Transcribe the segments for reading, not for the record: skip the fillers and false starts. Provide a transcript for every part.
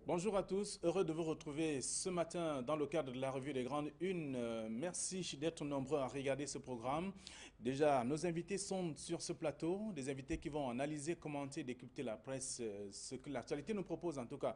Bonjour à tous, heureux de vous retrouver ce matin dans le cadre de la revue des grandes unes. Merci d'être nombreux à regarder ce programme. Déjà, nos invités sont sur ce plateau, des invités qui vont analyser, commenter, décrypter la presse, ce que l'actualité nous propose, en tout cas,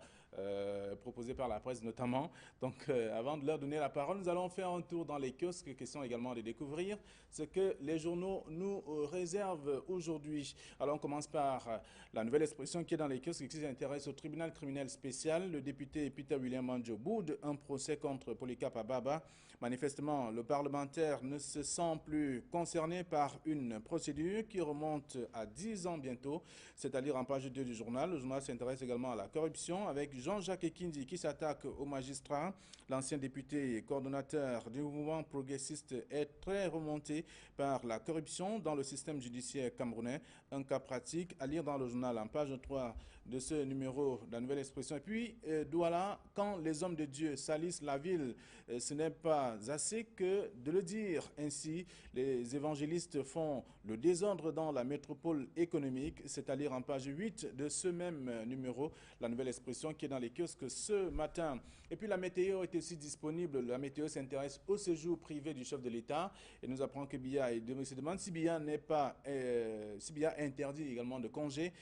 proposé par la presse notamment. Donc, avant de leur donner la parole, nous allons faire un tour dans les kiosques, question également de découvrir ce que les journaux nous réservent aujourd'hui. Alors, on commence par la nouvelle expression qui est dans les kiosques qui s'intéresse au tribunal criminel spécial. Le député Peter William Manjo boude un procès contre Polycarpe Ababa. Manifestement, le parlementaire ne se sent plus concerné par une procédure qui remonte à 10 ans bientôt. C'est à lire en page 2 du journal. Le journal s'intéresse également à la corruption avec Jean-Jacques Ekindi qui s'attaque aux magistrats. L'ancien député et coordonnateur du mouvement progressiste est très remonté par la corruption dans le système judiciaire camerounais. Un cas pratique à lire dans le journal en page 3 de ce numéro de la nouvelle expression. Et puis, Douala, quand les hommes de Dieu salissent la ville, ce n'est pas assez que de le dire ainsi. Les évangélistes font le désordre dans la métropole économique, c'est à dire en page 8 de ce même numéro, la nouvelle expression qui est dans les kiosques ce matin. Et puis la météo est aussi disponible. La météo s'intéresse au séjour privé du chef de l'État et nous apprend que Biya se demande si Biya n'est pas, si Biya interdit également de congé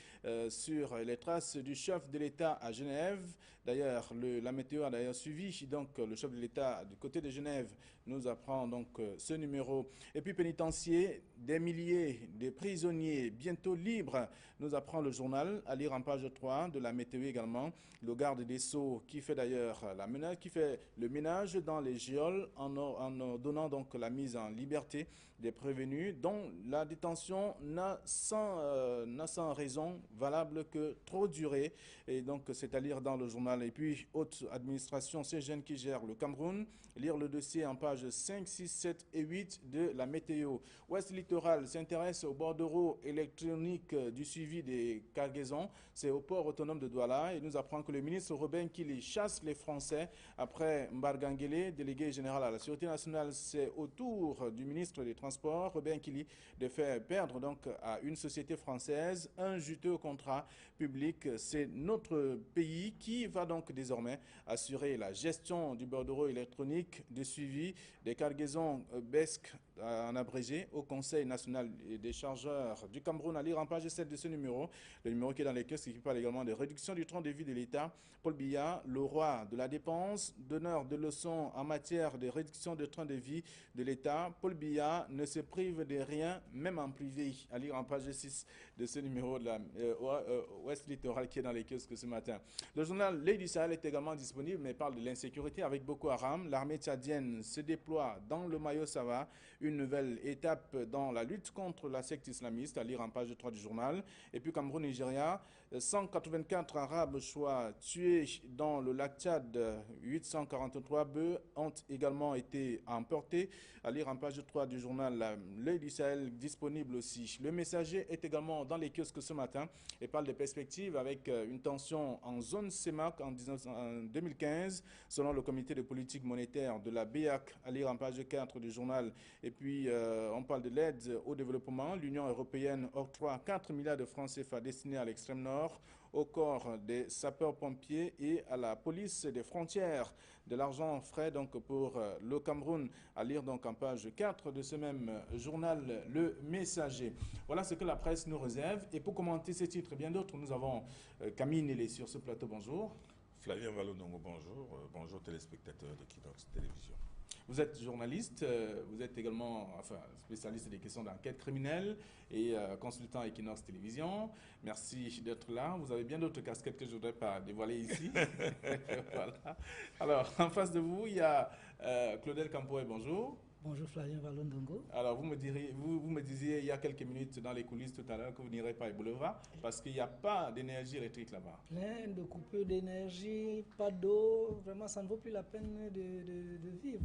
sur les traces du chef de l'État à Genève. D'ailleurs, la météo a d'ailleurs suivi donc le chef de l'État du côté de Genève nous apprend donc ce numéro. Et puis pénitencier, des milliers de prisonniers bientôt libres, nous apprend le journal à lire en page 3 de la météo également. Le garde des Sceaux qui fait d'ailleurs qui fait le ménage dans les geôles en donnant donc la mise en liberté des prévenus dont la détention n'a sans raison valable que trop durée. Et donc c'est à lire dans le journal. Et puis, haute administration, ces jeunes qui gèrent le Cameroun, lire le dossier en pages 5, 6, 7 et 8 de la météo. Ouest Littoral s'intéresse au bordereau électronique du suivi des cargaisons. C'est au port autonome de Douala et nous apprend que le ministre Robin Kili chasse les Français après Mbargangele, délégué général à la Sûreté nationale. C'est au tour du ministre des Transports, Robin Kili, de faire perdre donc à une société française un juteux contrat public. C'est notre pays qui va donc désormais assurer la gestion du bordereau électronique de suivi des cargaisons BESC en abrégé au Conseil national des chargeurs du Cameroun à lire en page 7 de ce numéro. Le numéro qui est dans les kiosques qui parle également de réduction du train de vie de l'État. Paul Biya, le roi de la dépense, donneur de leçons en matière de réduction de train de vie de l'État. Paul Biya ne se prive de rien, même en privé, à lire en page 6 de ce numéro de la Ouest Littoral qui est dans les kiosques ce matin. Le journal L'Œil du Sahel est également disponible, mais parle de l'insécurité avec Boko Haram. L'armée tchadienne se déploie dans le Mayo Sava, une nouvelle étape dans la lutte contre la secte islamiste, à lire en page 3 du journal. Et puis Cameroun-Nigeria, 184 Arabes soit tués dans le lac Tchad, 843 bœufs ont également été emportés, à lire en page 3 du journal L'Œil du Sahel disponible aussi. Le Messager est également dans les kiosques ce matin et parle des perspectives avec une tension en zone CEMAC en 2015, selon le comité de politique monétaire de la BEAC, à lire en page 4 du journal. Et puis, on parle de l'aide au développement. L'Union européenne octroie 4 milliards de francs CFA destinés à l'extrême nord, au corps des sapeurs-pompiers et à la police des frontières. De l'argent frais donc pour le Cameroun, à lire donc en page 4 de ce même journal Le Messager. Voilà ce que la presse nous réserve. Et pour commenter ces titres et bien d'autres, nous avons Camille Nélé sur ce plateau. Bonjour. Flavien Vallonongo, bonjour. Bonjour téléspectateurs de Kinox Télévision. Vous êtes journaliste, vous êtes également spécialiste des questions d'enquête criminelle et consultant à Equinox Télévision. Merci d'être là. Vous avez bien d'autres casquettes que je ne voudrais pas dévoiler ici. Voilà. Alors, en face de vous, il y a Claudel Campoé, bonjour. Bonjour Flavien Vallon-Dongo. Alors, vous me disiez il y a quelques minutes dans les coulisses tout à l'heure que vous n'irez pas à Boulevard parce qu'il n'y a pas d'énergie électrique là-bas. Plein de coupures d'énergie, pas d'eau, vraiment ça ne vaut plus la peine de vivre.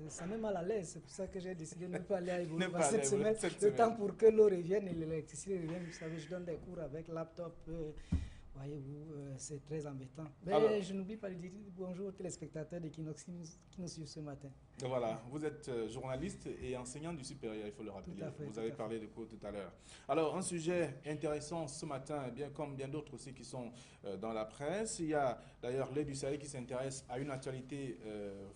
Ça met mal à l'aise, c'est pour ça que j'ai décidé de ne pas aller à Boulevard cette semaine. Le temps pour que l'eau revienne et l'électricité revienne. Vous savez, je donne des cours avec laptop. Voyez-vous, c'est très embêtant. Mais Alors, je n'oublie pas de dire bonjour aux téléspectateurs d'Equinox qui nous suivent ce matin. voilà, vous êtes journaliste et enseignant du supérieur, il faut le rappeler. Tout à fait, Vous tout avez à parlé de cours tout à l'heure. Alors, un sujet intéressant ce matin, bien comme bien d'autres aussi qui sont dans la presse. Il y a d'ailleurs l'Œil du Sahel qui s'intéresse à une actualité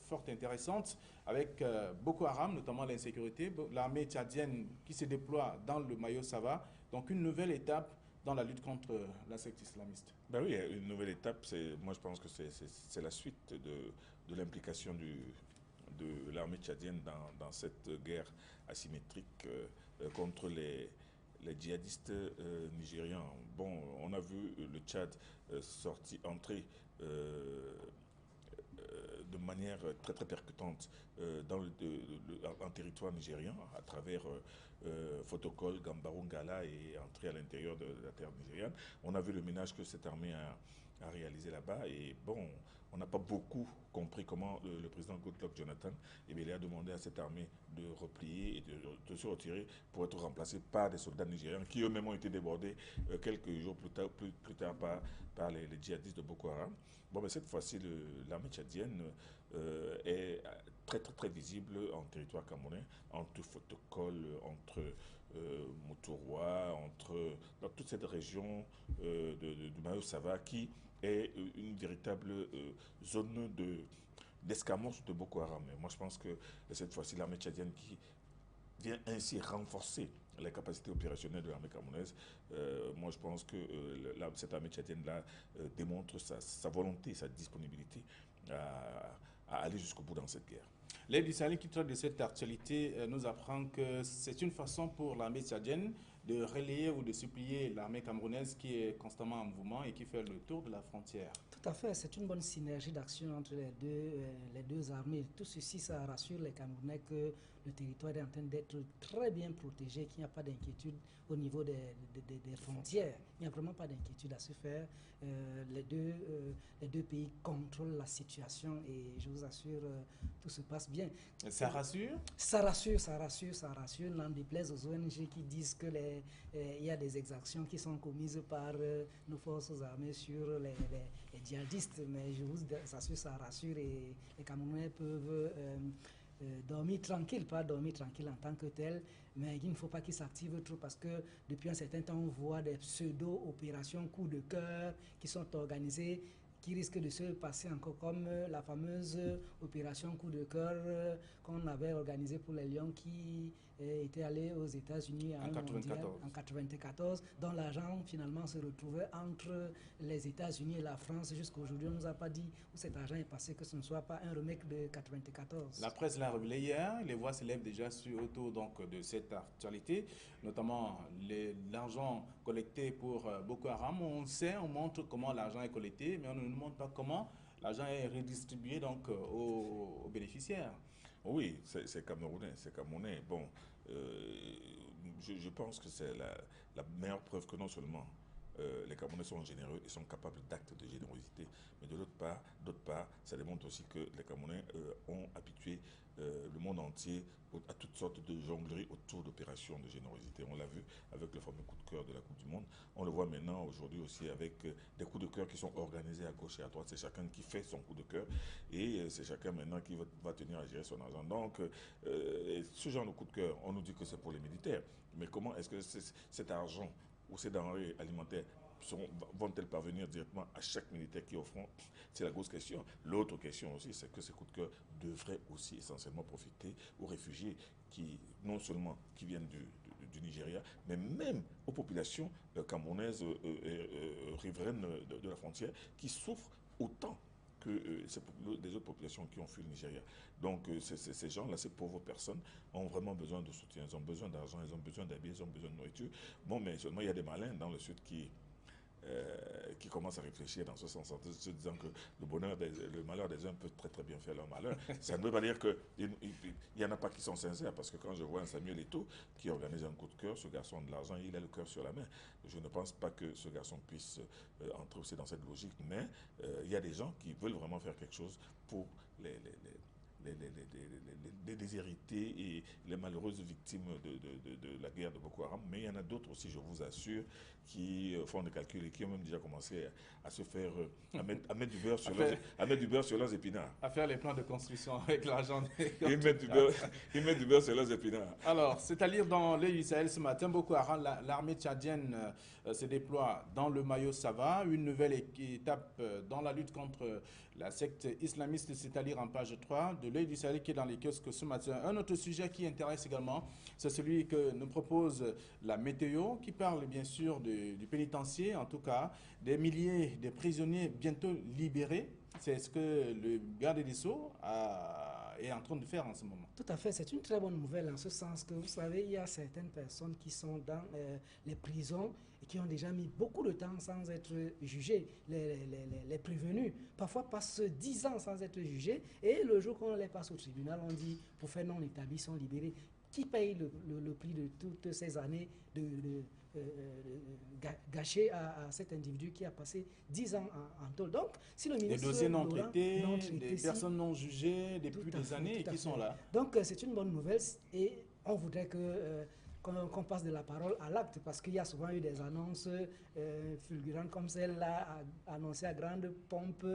forte et intéressante avec Boko Haram, notamment l'insécurité, l'armée tchadienne qui se déploie dans le Mayo Sava. Donc, une nouvelle étape dans la lutte contre la secte islamiste. Ben oui, une nouvelle étape, moi je pense que c'est la suite de l'implication de l'armée tchadienne dans cette guerre asymétrique contre les djihadistes nigérians. Bon, on a vu le Tchad entrer de manière très très percutante en territoire nigérian à travers Fotokol, Gambarou, Ngala et entrer à l'intérieur de la terre nigériane. On a vu le ménage que cette armée a réalisé là-bas et bon, on n'a pas beaucoup compris comment le président Goodluck Jonathan il a demandé à cette armée de replier et de se retirer pour être remplacée par des soldats nigérians qui eux-mêmes ont été débordés quelques jours plus tard par les djihadistes de Boko Haram. Bon, mais cette fois-ci, l'armée tchadienne est très, très, très visible en territoire camerounais, entre Fotokol, entre Moutourwa, dans toute cette région du Mayo Sava qui est une véritable zone d'escamoche de Boko Haram. Et moi, je pense que cette fois-ci, l'armée tchadienne qui vient ainsi renforcer les capacités opérationnelles de l'armée camerounaise. Moi, je pense que cette armée tchadienne-là démontre sa volonté, sa disponibilité à aller jusqu'au bout dans cette guerre. L'Aide du Sahel qui traite de cette actualité nous apprend que c'est une façon pour l'armée tchadienne de relayer ou de supplier l'armée camerounaise qui est constamment en mouvement et qui fait le tour de la frontière. Tout à fait, c'est une bonne synergie d'action entre les deux armées. Tout ceci, ça rassure les Camerounais que le territoire est en train d'être très bien protégé, qu'il n'y a pas d'inquiétude au niveau des frontières. Il n'y a vraiment pas d'inquiétude à se faire. Les deux pays contrôlent la situation et je vous assure, tout se passe bien. Ça rassure? Ça rassure, ça rassure, ça rassure. N'en déplaise aux ONG qui disent que il y a des exactions qui sont commises par nos forces armées sur les djihadistes. Mais je vous assure, ça rassure et les Camerounais peuvent dormir tranquille, pas dormir tranquille en tant que tel, mais il ne faut pas qu'ils s'activent trop parce que depuis un certain temps, on voit des pseudo-opérations coup de cœur qui sont organisées, qui risquent de se passer encore comme la fameuse opération coup de cœur qu'on avait organisée pour les Lions qui étaient allés aux États-Unis en 1994, dont l'argent finalement se retrouvait entre les États-Unis et la France. Jusqu'à aujourd'hui, on ne nous a pas dit où cet argent est passé, que ce ne soit pas un remake de 94. La presse l'a révélé hier, les voix s'élèvent déjà autour donc, de cette actualité, notamment l'argent collecté pour Boko Haram. On sait, on montre comment l'argent est collecté, mais on ne nous montre pas comment l'argent est redistribué donc, aux bénéficiaires. Oui, c'est camerounais, c'est camerounais. Bon, je pense que c'est la meilleure preuve que non seulement les Camerounais sont généreux et sont capables d'actes de générosité, mais de l'autre part, ça démontre aussi que les Camerounais ont habitué le monde entier à toutes sortes de jongleries autour d'opérations de générosité. On l'a vu avec le fameux coup de cœur de la Coupe du Monde. On le voit maintenant aujourd'hui aussi avec des coups de cœur qui sont organisés à gauche et à droite. C'est chacun qui fait son coup de cœur et c'est chacun maintenant qui va tenir à gérer son argent. Donc, ce genre de coup de cœur, on nous dit que c'est pour les militaires. Mais comment est-ce que cet argent ou ces denrées alimentaires vont-elles parvenir directement à chaque militaire qui est au front? C'est la grosse question. L'autre question aussi, c'est que ces coups de cœur devraient aussi essentiellement profiter aux réfugiés qui, non seulement qui viennent du Nigeria, mais même aux populations camerounaises riveraines de la frontière qui souffrent autant que des autres populations qui ont fui le Nigeria. Donc ces gens-là, ces pauvres personnes, ont vraiment besoin de soutien. Ils ont besoin d'argent, ils ont besoin d'habits, ils ont besoin de nourriture. Bon, mais seulement il y a des malins dans le sud qui commencent à réfléchir dans ce sens, en se disant que le malheur des uns peut très très bien faire leur malheur. Ça ne veut pas dire qu'il n'y en a pas qui sont sincères, parce que quand je vois un Samuel Eto'o qui organise un coup de cœur, ce garçon de l'argent, il a le cœur sur la main. Je ne pense pas que ce garçon puisse entrer aussi dans cette logique, mais il y a des gens qui veulent vraiment faire quelque chose pour les déshérités et les malheureuses victimes de la guerre de Boko Haram, mais il y en a d'autres aussi, je vous assure, qui font des calculs et qui ont même déjà commencé à se faire, à mettre du beurre sur leurs épinards. À faire les plans de construction avec l'argent des Ils mettent du beurre sur leurs épinards. Alors, c'est à lire dans l'œil du Sahel ce matin, Boko Haram, l'armée tchadienne se déploie dans le Mayo Sava, une nouvelle étape dans la lutte contre la secte islamiste, c'est à lire en page 3 de l'œil du Sahel qui est dans les kiosques ce matin. Un autre sujet qui intéresse également, c'est celui que nous propose la météo, qui parle bien sûr du pénitencier, en tout cas, des milliers de prisonniers bientôt libérés. C'est ce que le garde des Sceaux est en train de faire en ce moment. Tout à fait, c'est une très bonne nouvelle en ce sens que, vous savez, il y a certaines personnes qui sont dans les prisons et qui ont déjà mis beaucoup de temps sans être jugées. Les prévenus, parfois, passent 10 ans sans être jugés et le jour qu'on les passe au tribunal, on dit, pour faire non établi, ils sont libérés. Qui paye le prix de toutes ces années gâchées à cet individu qui a passé 10 ans en tôle? Donc, si le ministre... Des dossiers non traités, des si, personnes non jugées depuis des années et qui sont là. Donc, c'est une bonne nouvelle et on voudrait qu'on passe de la parole à l'acte, parce qu'il y a souvent eu des annonces fulgurantes comme celle-là, annoncées à grande pompe,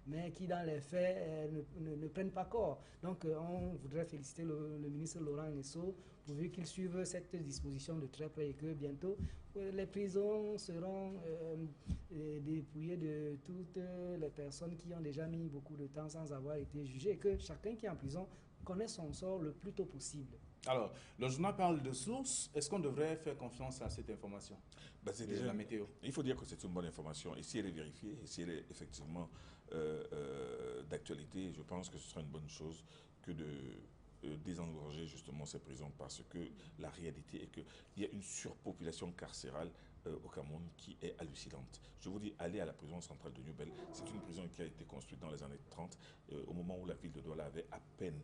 mais qui dans les faits ne prennent pas corps. Donc on voudrait féliciter le ministre Laurent Ngesso pourvu qu'il suive cette disposition de très près et que bientôt les prisons seront dépouillées de toutes les personnes qui ont déjà mis beaucoup de temps sans avoir été jugées, et que chacun qui est en prison connaisse son sort le plus tôt possible. Alors, le journal parle de sources. Est-ce qu'on devrait faire confiance à cette information C'est de déjà la météo? Il faut dire que c'est une bonne information. Et si elle est vérifiée, et si elle est effectivement d'actualité, je pense que ce sera une bonne chose que de désengorger justement ces prisons, parce que la réalité est qu'il y a une surpopulation carcérale au Cameroun qui est hallucinante. Je vous dis, allez à la prison centrale de Newbel. C'est une prison qui a été construite dans les années 30, au moment où la ville de Douala avait à peine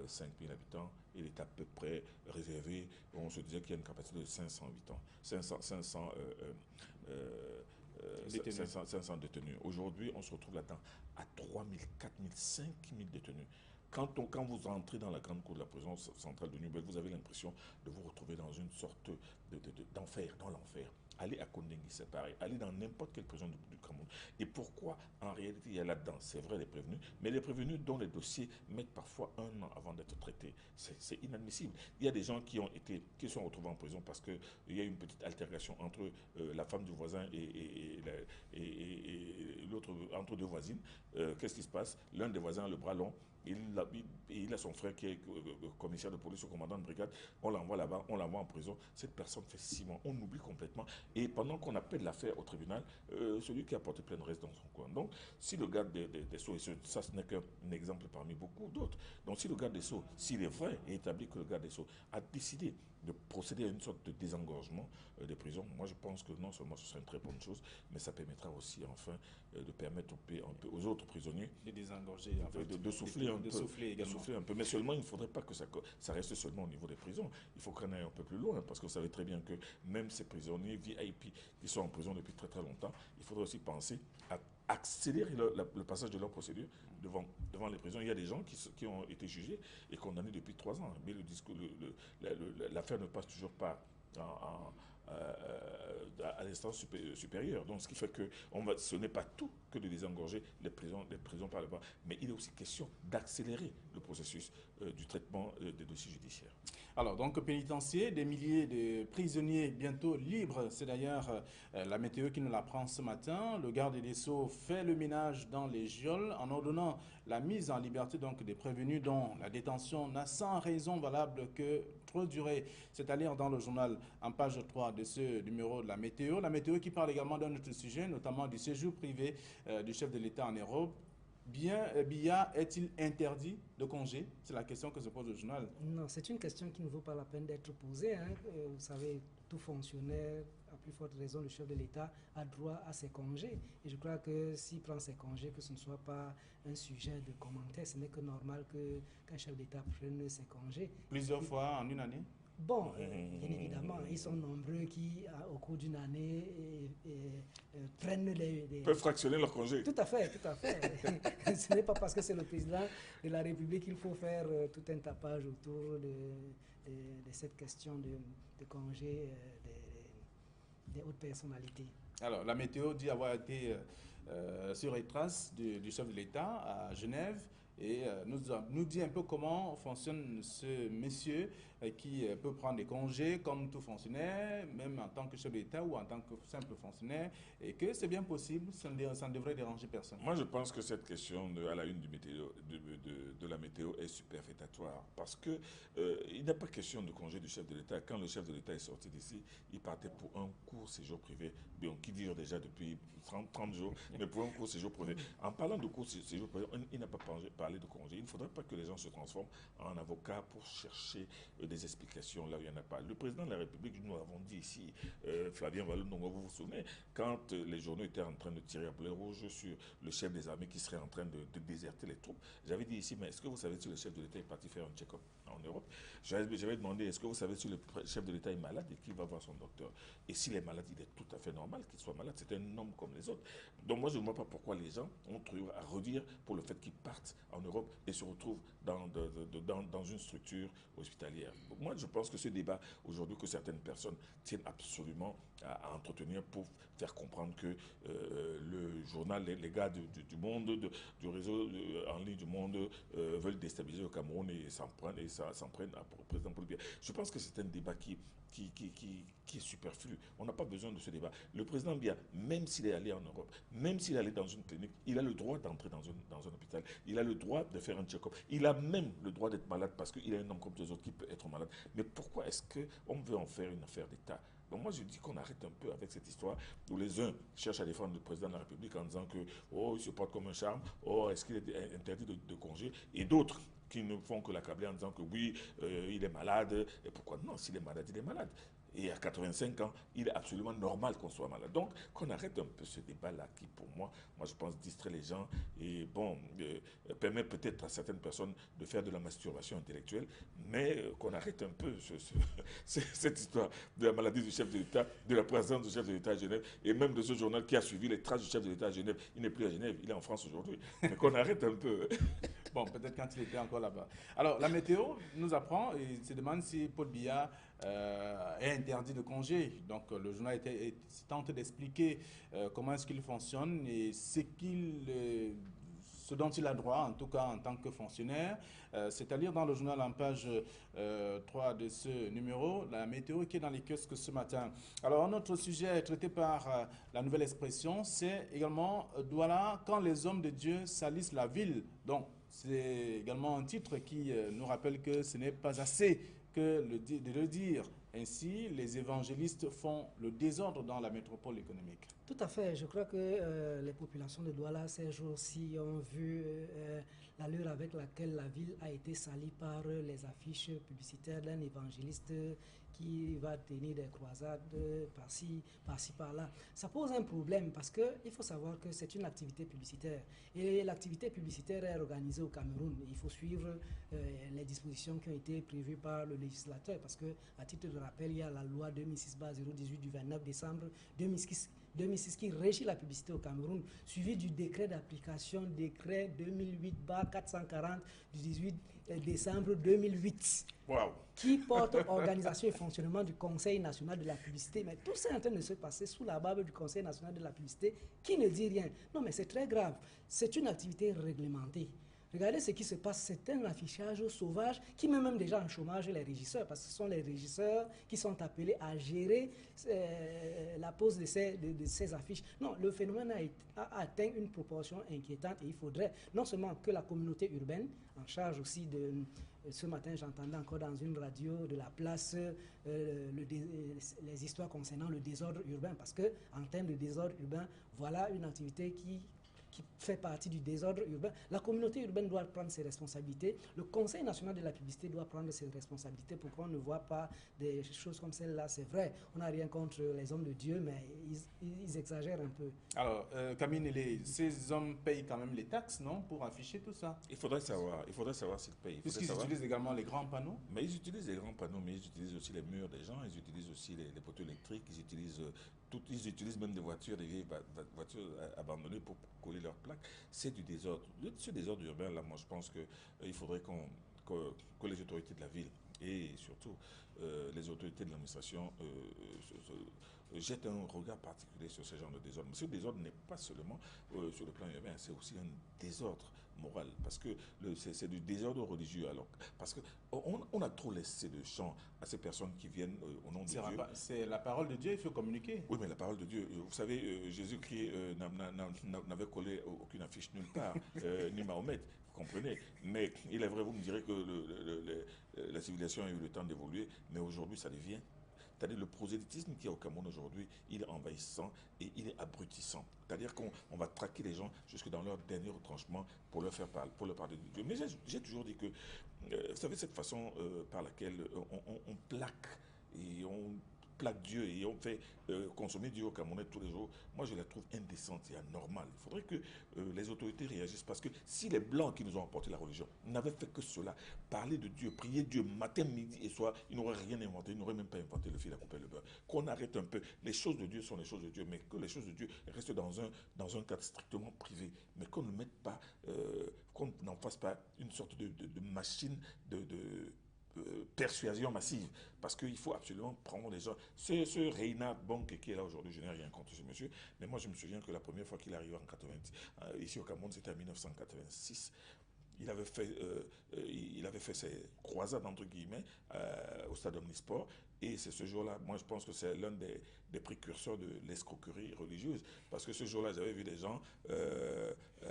5 000 habitants. Il est à peu près réservé, on se disait qu'il y a une capacité de 500 habitants, 500 détenus. Aujourd'hui, on se retrouve là-dedans à 3 000, 4 000, 5 000 détenus. Quand vous entrez dans la grande cour de la prison centrale de Newbel, vous avez l'impression de vous retrouver dans une sorte d'enfer, dans l'enfer. Allez à Kondengui, c'est pareil. Allez dans n'importe quelle prison du Cameroun. Et pourquoi, en réalité, il y a là-dedans, c'est vrai, les prévenus, mais les prévenus dont les dossiers mettent parfois 1 an avant d'être traités. C'est inadmissible. Il y a des gens qui sont retrouvés en prison parce qu'il y a une petite altercation entre la femme du voisin et l'autre, entre deux voisines. Qu'est-ce qui se passe? L'un des voisins a le bras long. Il a son frère qui est commissaire de police ou commandant de brigade. On l'envoie là-bas, on l'envoie en prison. Cette personne fait 6 mois. On oublie complètement. Et pendant qu'on appelle l'affaire au tribunal, celui qui a porté plainte reste dans son coin. Donc, si le garde des Sceaux, et ça ce n'est qu'un exemple parmi beaucoup d'autres, donc si le garde des Sceaux, s'il est vrai et établi que le garde des Sceaux a décidé de procéder à une sorte de désengorgement des prisons, moi je pense que non seulement ce serait une très bonne chose, mais ça permettra aussi enfin de permettre aux autres prisonniers de désengorger, de souffler un peu. Mais seulement, il ne faudrait pas que ça reste seulement au niveau des prisons. Il faut qu'on aille un peu plus loin, parce que vous savez très bien que même ces prisonniers VIP qui sont en prison depuis très très longtemps, il faudrait aussi penser à accélérer le passage de leur procédure devant les prisons. Il y a des gens qui ont été jugés et condamnés depuis 3 ans, mais l'affaire ne passe toujours pas à l'instance supérieure. Donc, ce qui fait que ce n'est pas tout que de désengorger les prisons par le bas, mais il est aussi question d'accélérer le processus du traitement des dossiers judiciaires. Alors, donc, pénitencier, des milliers de prisonniers bientôt libres. C'est d'ailleurs la météo qui nous l'apprend ce matin. Le garde des Sceaux fait le ménage dans les geôles en ordonnant la mise en liberté donc, des prévenus dont la détention n'a sans raison valable que trop duré. C'est à lire dans le journal en page 3 de ce numéro de la météo. La météo qui parle également d'un autre sujet, notamment du séjour privé du chef de l'État en Europe. Biya est-il interdit de congé? C'est la question que se pose le journal. Non, c'est une question qui ne vaut pas la peine d'être posée. Vous savez, tout fonctionnaire, à plus forte raison, le chef de l'État a droit à ses congés. Et je crois que s'il prend ses congés, que ce ne soit pas un sujet de commentaire, ce n'est que normal qu'un chef d'État prenne ses congés. Plusieurs fois en une année? Bon, bien évidemment, ils sont nombreux qui, au cours d'une année, prennent peuvent fractionner leur congé. Tout à fait, tout à fait. Ce n'est pas parce que c'est le président de la République qu'il faut faire tout un tapage autour de cette question de congé des hautes personnalités. Alors, la météo dit avoir été sur les traces du chef de l'État à Genève et nous dit un peu comment fonctionne ce monsieur qui peut prendre des congés comme tout fonctionnaire, même en tant que chef d'État ou en tant que simple fonctionnaire, et que c'est bien possible, ça ne devrait déranger personne. Moi, je pense que cette question à la une de la météo est superfétatoire parce que il n'est pas question de congé du chef de l'État. Quand le chef de l'État est sorti d'ici, il partait pour un court séjour privé, qui dure déjà depuis 30 jours, mais pour un court séjour privé. En parlant de court séjour privé, il n'a pas parlé de congé. Il ne faudrait pas que les gens se transforment en avocats pour chercher des explications là où il n'y en a pas. Le président de la République, nous l'avons dit ici, Flavien Vallon-Ndongo, vous vous souvenez, quand les journaux étaient en train de tirer à boulet rouge sur le chef des armées qui serait en train de déserter les troupes, j'avais dit ici, mais est-ce que vous savez si le chef de l'État est parti faire un check-up en Europe? J'avais demandé, est-ce que vous savez si le chef de l'État est malade et qu'il va voir son docteur? Et s'il est malade, il est tout à fait normal qu'il soit malade. C'est un homme comme les autres. Donc moi, je ne vois pas pourquoi les gens ont toujours à redire pour le fait qu'ils partent en Europe et se retrouvent dans une structure hospitalière. Moi, je pense que ce débat aujourd'hui que certaines personnes tiennent absolument à entretenir pour faire comprendre que le journal, les gars du monde, du réseau en ligne du monde veulent déstabiliser le Cameroun et s'en prennent au président Paul Biya. Je pense que c'est un débat qui est superflu. On n'a pas besoin de ce débat. Le président Biya, même s'il est allé en Europe, même s'il est allé dans une clinique, il a le droit d'entrer dans un hôpital. Il a le droit de faire un check-up. Il a même le droit d'être malade parce qu'il est un homme comme les autres qui peut être malade. Mais pourquoi est-ce qu'on veut en faire une affaire d'État? Donc moi je dis qu'on arrête un peu avec cette histoire où les uns cherchent à défendre le président de la République en disant que oh il se porte comme un charme, oh est-ce qu'il est interdit de congé, et d'autres qui ne font que l'accabler en disant que oui, il est malade. Et pourquoi non? S'il est malade, il est malade. Et à 85 ans, il est absolument normal qu'on soit malade. Donc, qu'on arrête un peu ce débat-là qui, pour moi, je pense, distrait les gens et, bon, permet peut-être à certaines personnes de faire de la masturbation intellectuelle, mais qu'on arrête un peu cette histoire de la maladie du chef de l'État, de la présence du chef de l'État à Genève, et même de ce journal qui a suivi les traces du chef de l'État à Genève. Il n'est plus à Genève, il est en France aujourd'hui. Mais qu'on arrête un peu. Bon, peut-être quand il était encore là-bas. Alors, la météo nous apprend et se demande si Paul Biya est interdit de congé. Donc, le journal tente d'expliquer comment est-ce qu'il fonctionne et ce dont il a droit, en tout cas en tant que fonctionnaire. C'est-à-dire dans le journal en page 3 de ce numéro, la météo qui est dans les kiosques ce matin. Alors, un autre sujet traité par la nouvelle expression, c'est également Douala, quand les hommes de Dieu salissent la ville. Donc, c'est également un titre qui nous rappelle que ce n'est pas assez de le dire. Ainsi, les évangélistes font le désordre dans la métropole économique. Tout à fait. Je crois que les populations de Douala, ces jours-ci, ont vu l'allure avec laquelle la ville a été salie par les affiches publicitaires d'un évangéliste qui va tenir des croisades par-ci, par-là. Ça pose un problème parce qu'il faut savoir que c'est une activité publicitaire. Et l'activité publicitaire est organisée au Cameroun. Il faut suivre les dispositions qui ont été prévues par le législateur parce que, à titre de rappel, il y a la loi 2006/018 du 29 décembre 2006 qui régit la publicité au Cameroun, suivi du décret d'application, décret 2008/440 du 18 décembre 2008. Wow. Qui porte organisation et fonctionnement du Conseil national de la publicité. Mais tout ça est en train de se passer sous la barbe du Conseil national de la publicité qui ne dit rien. Non, mais c'est très grave. C'est une activité réglementée. Regardez ce qui se passe, c'est un affichage sauvage qui met même déjà en chômage les régisseurs, parce que ce sont les régisseurs qui sont appelés à gérer la pose de ces affiches. Non, le phénomène a atteint une proportion inquiétante et il faudrait non seulement que la communauté urbaine, en charge aussi de... Ce matin, j'entendais encore dans une radio de la place les histoires concernant le désordre urbain, parce qu'en termes de désordre urbain, voilà une activité qui qui fait partie du désordre urbain. La communauté urbaine doit prendre ses responsabilités. Le Conseil national de la publicité doit prendre ses responsabilités pour qu'on ne voit pas des choses comme celle-là. C'est vrai, on n'a rien contre les hommes de Dieu, mais ils exagèrent un peu. Alors, Camille, ces hommes payent quand même les taxes, non, pour afficher tout ça? Il faudrait savoir s'ils payent. Puisqu'ils utilisent également les grands panneaux? Mais ils utilisent les grands panneaux, mais ils utilisent aussi les murs des gens, ils utilisent aussi les poteaux électriques, ils utilisent même des voitures, des vieilles voitures abandonnées pour coller leurs plaques. C'est du désordre. Ce désordre urbain, là, moi, je pense qu'il faudrait que les autorités de la ville et surtout les autorités de l'administration jettent un regard particulier sur ce genre de désordre. Mais ce désordre n'est pas seulement sur le plan urbain, c'est aussi un désordre moral, parce que c'est du désordre religieux. Alors, parce qu'on a trop laissé de champ à ces personnes qui viennent au nom de Dieu. C'est la parole de Dieu, il faut communiquer. Oui, mais la parole de Dieu, vous savez, Jésus-Christ n'avait collé aucune affiche nulle part, ni Mahomet, vous comprenez. Mais il est vrai, vous me direz que la civilisation a eu le temps d'évoluer, mais aujourd'hui ça devient... C'est-à-dire le prosélytisme qui est au Cameroun aujourd'hui, il est envahissant et il est abrutissant. C'est-à-dire qu'on va traquer les gens jusque dans leur dernier retranchement pour leur parler de Dieu. Mais j'ai toujours dit que, vous savez, cette façon par laquelle on plaque et on plaque Dieu et on fait consommer Dieu au Cameroun tous les jours, moi je la trouve indécente et anormale. Il faudrait que les autorités réagissent, parce que si les Blancs qui nous ont apporté la religion n'avaient fait que cela, parler de Dieu, prier Dieu matin, midi et soir, ils n'auraient rien inventé, ils n'auraient même pas inventé le fil à couper le beurre. Qu'on arrête un peu. Les choses de Dieu sont les choses de Dieu, mais que les choses de Dieu restent dans un cadre strictement privé, mais qu'on ne mette pas, qu'on n'en fasse pas une sorte de machine de persuasion massive, parce qu'il faut absolument prendre les gens. Ce Reinhard Bonke qui est là aujourd'hui, je n'ai rien contre ce monsieur, mais moi je me souviens que la première fois qu'il est arrivé en 90, ici au Cameroun, c'était en 1986. Il avait fait ses croisades, entre guillemets, au stade Omnisport. Et c'est ce jour-là, moi je pense que c'est l'un des précurseurs de l'escroquerie religieuse. Parce que ce jour-là, j'avais vu des gens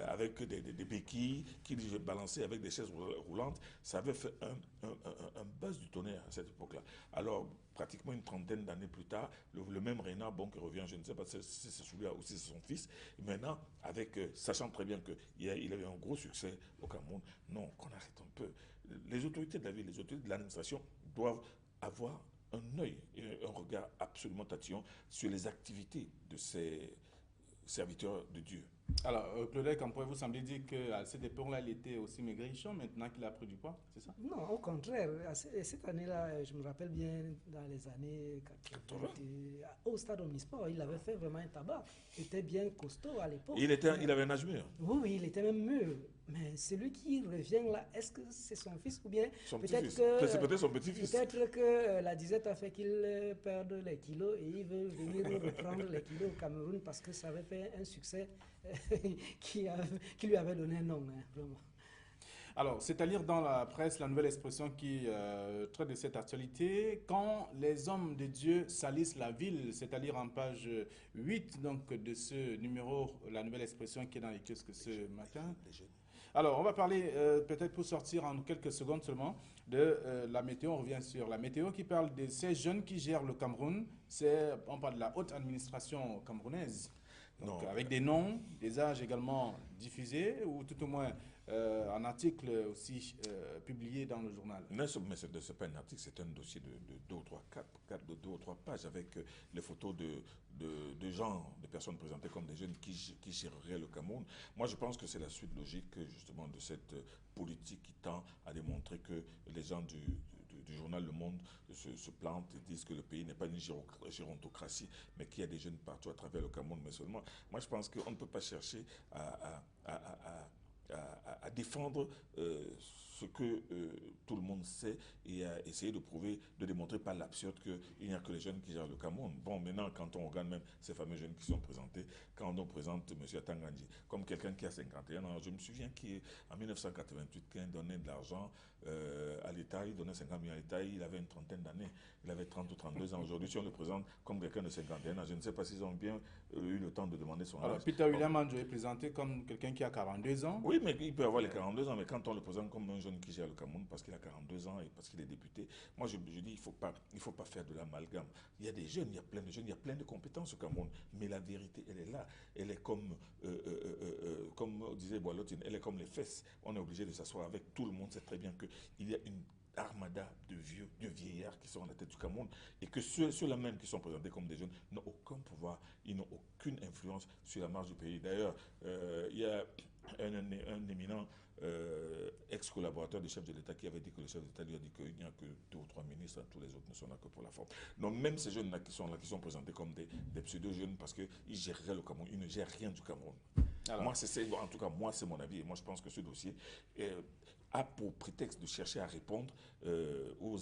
avec des béquilles qui balançaient avec des chaises roulantes. Ça avait fait un buzz du tonnerre à cette époque-là. Alors, pratiquement une trentaine d'années plus tard, le même Reinhard Bonke revient, je ne sais pas si c'est celui-là ou si c'est son fils. Et maintenant, sachant très bien qu'il avait un gros succès au Cameroun, non, qu'on arrête un peu. Les autorités de la ville, les autorités de l'administration doivent avoir un œil et un regard absolument tatillon sur les activités de ces serviteurs de Dieu. Alors, Claude Campoy, vous semblez dire qu'à cette époque-là, il était aussi maigrichon, maintenant qu'il a pris du poids, c'est ça? Non, au contraire. Cette année-là, je me rappelle bien, dans les années 80, au stade Omnisport, il avait fait vraiment un tabac. Il était bien costaud à l'époque. Il avait un âge mûr. Oui, il était même mûr. Mais celui qui revient là, est-ce que c'est son fils ou bien c'est peut-être son petit-fils. Peut-être que la disette a fait qu'il perde les kilos et il veut venir reprendre les kilos au Cameroun parce que ça avait fait un succès qui lui avait donné un nom, hein, vraiment. Alors, c'est à lire dans la presse la nouvelle expression qui traite de cette actualité. Quand les hommes de Dieu salissent la ville, c'est à lire en page 8 donc, de ce numéro, la nouvelle expression qui est dans les kiosques ce matin. Alors, on va parler, peut-être pour sortir en quelques secondes seulement, de la météo. On revient sur la météo qui parle de ces jeunes qui gèrent le Cameroun. On parle de la haute administration camerounaise. Donc, avec des noms, des âges également diffusés, ou tout au moins un article aussi publié dans le journal. Non, mais ce n'est pas un article, c'est un dossier de 2 ou 3 pages avec les photos de gens, de personnes présentées comme des jeunes qui géreraient le Cameroun. Moi, je pense que c'est la suite logique justement de cette politique qui tend à démontrer que les gens du journal Le Monde se plantent et disent que le pays n'est pas une gérontocratie, mais qu'il y a des jeunes partout à travers le Cameroun, mais seulement. Moi, je pense qu'on ne peut pas chercher à défendre ce que tout le monde sait et à essayer de démontrer par l'absurde qu'il n'y a que les jeunes qui gèrent le Cameroun. Bon, maintenant, quand on regarde même ces fameux jeunes qui sont présentés, quand on présente M. Atangandji comme quelqu'un qui a 51 ans, je me souviens qu'en 1988, quand il donnait de l'argent à l'État, il donnait 50 millions à l'État, il avait une trentaine d'années, il avait 30 ou 32 ans. Aujourd'hui, si on le présente comme quelqu'un de 51 ans, je ne sais pas s'ils ont bien eu le temps de demander son âge. Alors, Peter William Andrew est présenté comme quelqu'un qui a 42 ans. Oui, mais il peut avoir les 42 ans, mais quand on le présente comme un jeune jeune qui gère le Cameroun parce qu'il a 42 ans et parce qu'il est député. Moi, je dis, il faut pas faire de l'amalgame. Il y a des jeunes, il y a plein de jeunes, il y a plein de compétences au Cameroun. Mais la vérité, elle est là. Elle est comme disait Boilotine, elle est comme les fesses. On est obligé de s'asseoir avec tout le monde. C'est très bien qu'il y a une armada de vieillards qui sont à la tête du Cameroun et que ceux-là même qui sont présentés comme des jeunes n'ont aucun pouvoir, ils n'ont aucune influence sur la marche du pays. D'ailleurs, il y a un éminent ex-collaborateur du chef de l'État qui avait dit que le chef de l'État lui a dit qu'il n'y a que 2 ou 3 ministres, tous les autres ne sont là que pour la forme. Donc même ces jeunes-là qui sont présentés comme des pseudo-jeunes parce qu'ils géreraient le Cameroun, ils ne gèrent rien du Cameroun. Alors, moi, en tout cas, moi, c'est mon avis. Et moi, je pense que ce dossier a pour prétexte de chercher à répondre aux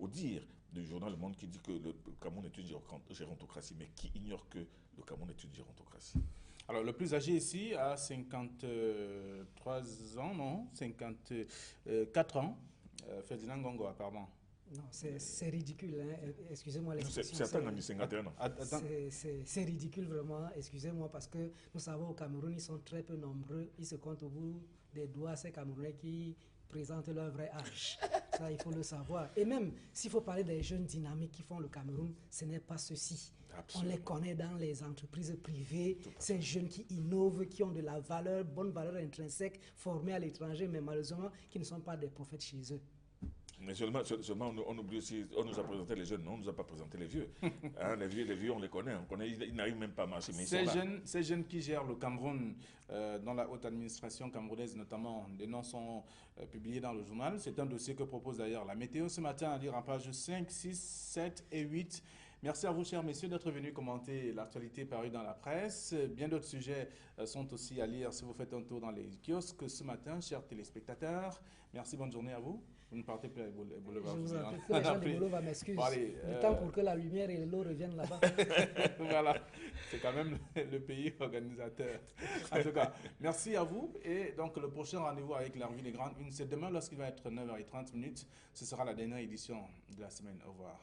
dires du journal Le Monde qui dit que le Cameroun est une gérontocratie, mais qui ignore que le Cameroun est une gérontocratie. Alors, le plus âgé ici a 53 ans, non 54 ans. Ferdinand Ngongo, apparemment. Non, c'est ridicule, hein. Excusez-moi l'expression. Certains ont mis 51 ans. C'est ridicule vraiment, excusez-moi, parce que nous savons au Cameroun, ils sont très peu nombreux. Ils se comptent au bout des doigts, ces Camerounais qui présentent leur vrai âge. Ça, il faut le savoir. Et même, s'il faut parler des jeunes dynamiques qui font le Cameroun, ce n'est pas ceci. Absolument. On les connaît dans les entreprises privées, ces jeunes qui innovent, qui ont de la valeur, bonne valeur intrinsèque, formés à l'étranger, mais malheureusement, qui ne sont pas des prophètes chez eux. Mais seulement on oublie aussi, on nous a présenté les jeunes, on ne nous a pas présenté les vieux. Hein, les vieux, on les connaît, ils n'arrivent même pas à marcher. Mais ces jeunes qui gèrent le Cameroun dans la haute administration camerounaise notamment, les noms sont publiés dans le journal. C'est un dossier que propose d'ailleurs la météo ce matin à lire en pages 5, 6, 7 et 8. Merci à vous, chers messieurs, d'être venus commenter l'actualité parue dans la presse. Bien d'autres sujets sont aussi à lire si vous faites un tour dans les kiosques ce matin, chers téléspectateurs. Merci, bonne journée à vous. Vous ne partez plus avec Boulevard. Je vous en prie, que les gens de Boulevard m'excusent. Le temps pour que la lumière et l'eau reviennent là-bas. Voilà, c'est quand même le pays organisateur. En tout cas, merci à vous. Et donc, le prochain rendez-vous avec la revue des Grandes Unes, c'est demain lorsqu'il va être 9h30. Ce sera la dernière édition de la semaine. Au revoir.